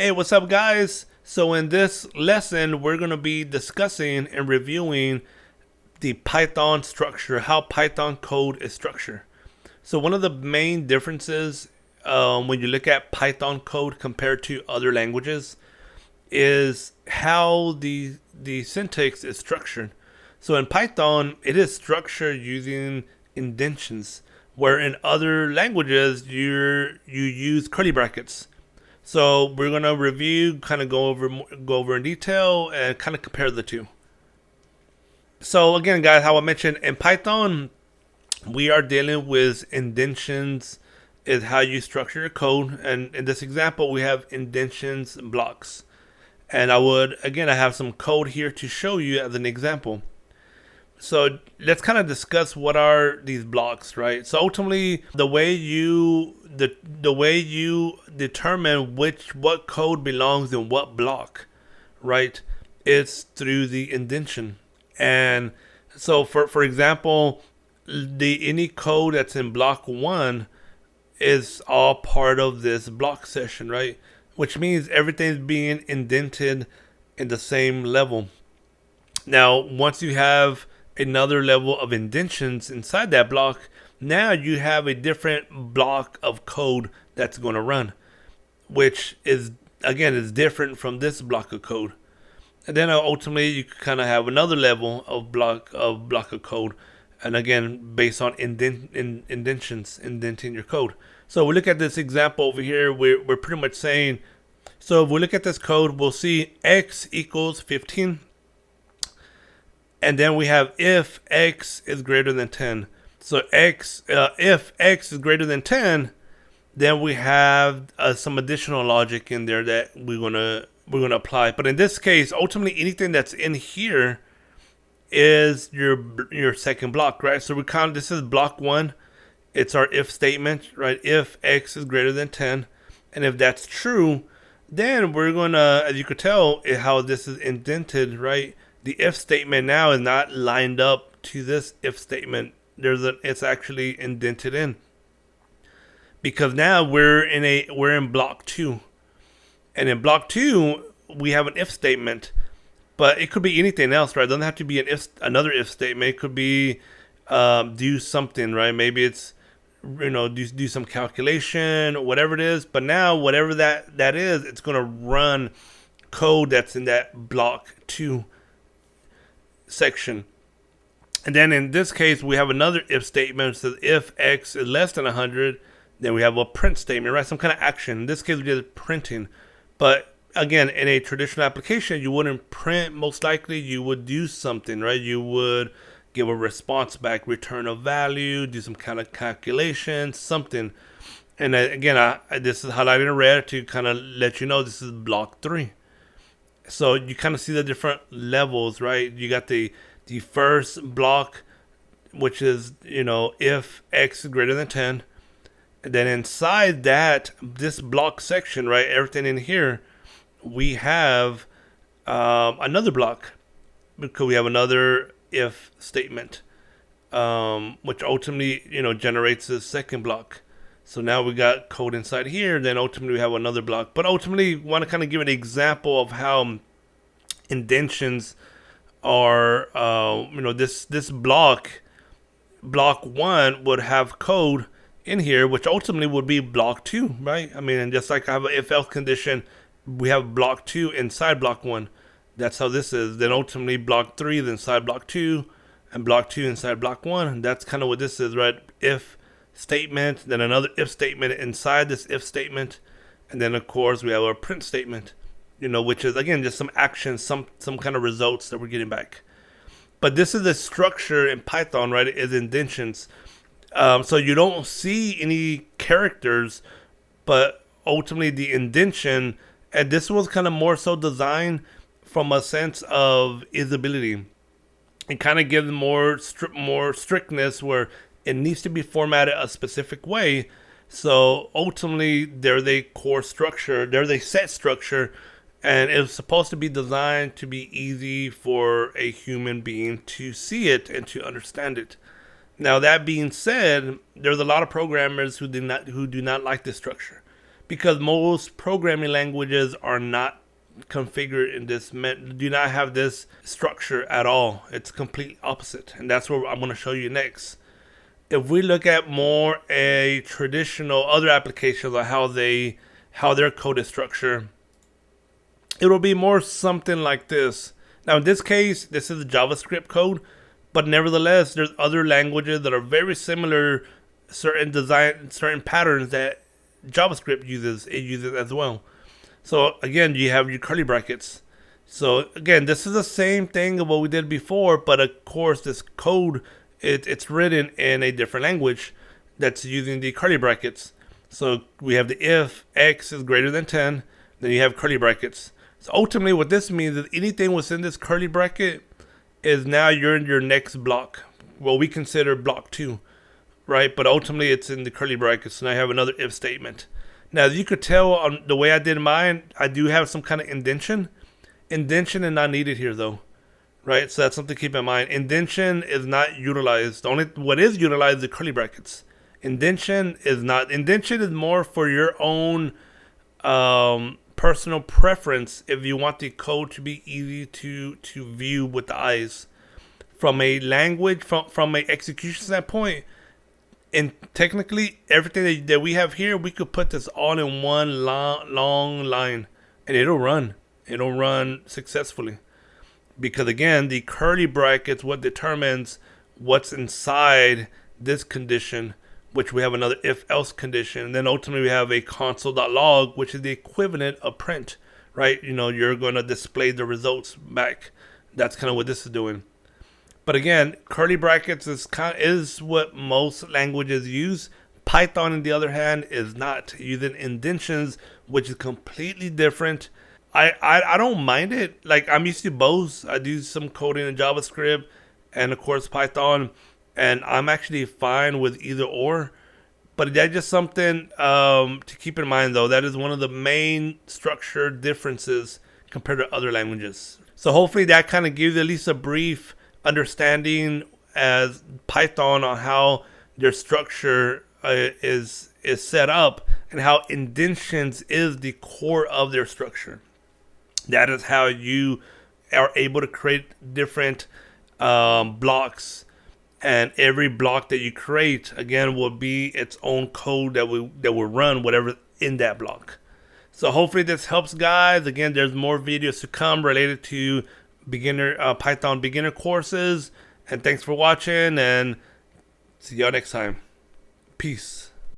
Hey, what's up, guys? So in this lesson, we're going to be discussing and reviewing the Python structure, how Python code is structured. So one of the main differences when you look at Python code compared to other languages is how the syntax is structured. So in Python, it is structured using indentations, where in other languages you use curly brackets. So we're gonna review, kind of go over in detail, and kind of compare the two. So again, guys, how I mentioned in Python, we are dealing with indentions, is how you structure your code. And in this example, we have indentions blocks. And I have some code here to show you as an example. So let's kind of discuss what are these blocks, right? So ultimately, the way you determine what code belongs in what block, right? It's through the indentation. And so for example, any code that's in block 1 is all part of this block session, right? Which means everything's being indented in the same level. Now, once you have another level of indentions inside that block, now you have a different block of code that's going to run, which is different from this block of code. And then ultimately you kind of have another level of block of code, and again based on indentions, indenting your code. So we look at this example over here. We're pretty much saying, so if we look at this code, we'll see x equals 15. And then we have if x is greater than 10. So if x is greater than 10, then we have some additional logic in there that we're gonna apply. But in this case, ultimately anything that's in here is your second block, right? So this is block 1. It's our if statement, right? If x is greater than 10, and if that's true, then we're gonna, as you could tell, how this is indented, right? The if statement now is not lined up to this if statement. It's actually indented in, because now we're in block 2, and in block 2 we have an if statement, but it could be anything else, right? It doesn't have to be another if statement. It could be do something, right? Maybe it's do some calculation, whatever it is. But now whatever that is, it's gonna run code that's in that block 2 section. And then in this case, we have another if statement that says if x is less than 100, then we have a print statement, right? Some kind of action. In this case, we did printing. But again, in a traditional application, you wouldn't print. Most likely, you would do something, right? You would give a response back, return a value, do some kind of calculation, something. And again, this is highlighted in red to kind of let you know this is block 3. So you kind of see the different levels, right? You got the first block, which is, if x is greater than 10. And then inside this block section, right, everything in here, we have another block, because we have another if statement, which ultimately, generates the second block. So now we got code inside here. Then ultimately we have another block. But ultimately, we want to kind of give an example of how indentions are. This block 1 would have code in here, which ultimately would be block 2, right? I mean, and just like I have an if-else condition, we have block 2 inside block 1. That's how this is. Then ultimately block 3 is inside block 2, and block 2 inside block 1. And that's kind of what this is, right? If statement, then another if statement inside this if statement, and then of course we have our print statement, which is again just some action, some kind of results that we're getting back. But this is the structure in Python, right? It is indentions. So you don't see any characters, but ultimately the indentation, and this was kind of more so designed from a sense of usability, and kind of give more strictness, where it needs to be formatted a specific way. So ultimately, there's a core structure, there's a set structure, and it's supposed to be designed to be easy for a human being to see it and to understand it. Now, that being said, there's a lot of programmers who do not like this structure, because most programming languages are not configured in this, do not have this structure at all. It's complete opposite, and that's what I'm going to show you next. If we look at more a traditional other applications of how their code is structured, it will be more something like this. Now in this case, this is JavaScript code, but nevertheless, there's other languages that are very similar, certain patterns that JavaScript uses as well. So again, you have your curly brackets. So again, this is the same thing of what we did before, but of course this code, it's written in a different language that's using the curly brackets. So we have the if x is greater than 10, then you have curly brackets. So ultimately what this means is anything within this curly bracket is now you're in your next block. Well, we consider block 2, right? But ultimately it's in the curly brackets. So now I have another if statement. Now, as you could tell on the way I did mine, I do have some kind of indentation. Indentation is not needed here though, right? So that's something to keep in mind. Indentation is not utilized. What is utilized is the curly brackets. Indentation is not. Indentation is more for your own personal preference if you want the code to be easy to view with the eyes. From a language, from an execution standpoint, and technically everything that we have here, we could put this all in one long line and it'll run. It'll run successfully. Because again, the curly brackets what determines what's inside this condition, which we have another if else condition. And then ultimately we have a console.log, which is the equivalent of print, right? You know, you're going to display the results back. That's kind of what this is doing. But again, curly brackets is what most languages use. Python, on the other hand, is not using indentions, which is completely different. I don't mind it. Like, I'm used to both. I do some coding in JavaScript and of course Python, and I'm actually fine with either or. But that's just something to keep in mind, though. That is one of the main structure differences compared to other languages. So hopefully that kind of gives you at least a brief understanding as Python on how their structure is set up and how indentions is the core of their structure. That is how you are able to create different blocks, and every block that you create again will be its own code that will run whatever in that block. So hopefully this helps, guys. Again, there's more videos to come related to Python beginner courses, and thanks for watching, and see y'all next time. Peace.